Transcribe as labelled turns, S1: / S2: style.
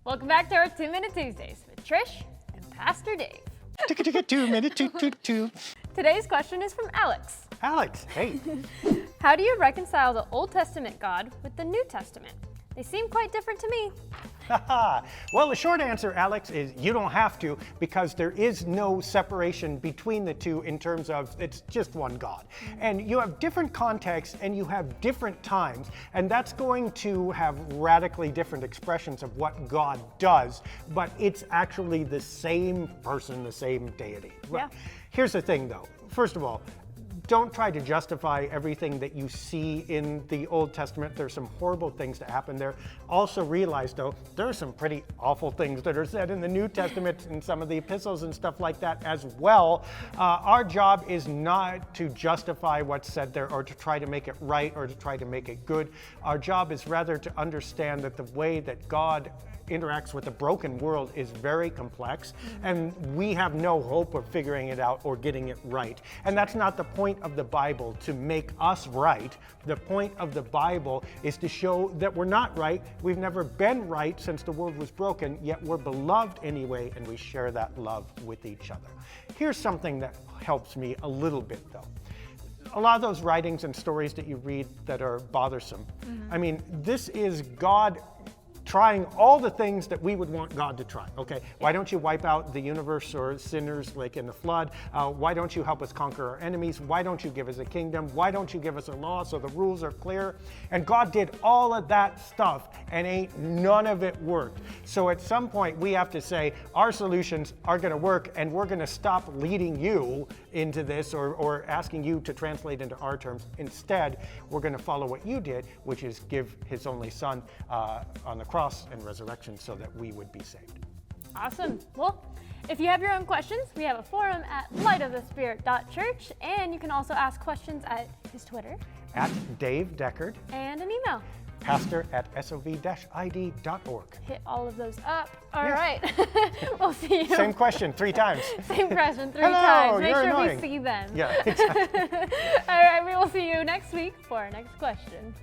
S1: Welcome back to our 2 Minute Tuesdays with Trish and Pastor Dave.
S2: 2 minute, two.
S1: Today's question is from Alex.
S2: Alex, hey.
S1: How do you reconcile the Old Testament God with the New Testament? They seem quite different to me.
S2: Well, the short answer, Alex, is you don't have to, because there is no separation between the two in terms of it's just one God. And you have different contexts and you have different times, and that's going to have radically different expressions of what God does, but it's actually the same person, the same deity.
S1: Yeah.
S2: Here's the thing, though. First of all, don't try to justify everything that you see in the Old Testament. There's some horrible things that happen there. Also realize, though, there are some pretty awful things that are said in the New Testament and some of the epistles and stuff like that as well. Our job is not to justify what's said there or to try to make it right or to try to make it good. Our job is rather to understand that the way that God interacts with a broken world is very complex, and we have no hope of figuring it out or getting it right. And that's not the point of the Bible, to make us right. The point of the Bible is to show that we're not right. We've never been right since the world was broken, yet we're beloved anyway, and we share that love with each other. Here's something that helps me a little bit, though. A lot of those writings and stories that you read that are bothersome, I mean, this is God trying all the things that we would want God to try, okay? Why don't you wipe out the universe or sinners like in the flood? Why don't you help us conquer our enemies? Why don't you give us a kingdom? Why don't you give us a law so the rules are clear? And God did all of that stuff, and ain't none of it worked. So at some point we have to say our solutions are gonna work, and we're gonna stop leading you into this or asking you to translate into our terms. Instead, we're gonna follow what you did, which is give his only son on the cross and resurrection so that we would be saved.
S1: Awesome. Well, if you have your own questions, we have a forum at lightofthespirit.church, and you can also ask questions at his Twitter.
S2: At Dave Deckard,
S1: And an email.
S2: pastor@sov-id.org.
S1: Hit all of those up. All
S2: Yes.
S1: right. We'll see you.
S2: Same question 3 times.
S1: Same question 3
S2: Hello,
S1: times. Make
S2: you're
S1: sure
S2: annoying.
S1: we see them.
S2: Yeah, exactly.
S1: All right, we will see you next week for our next question.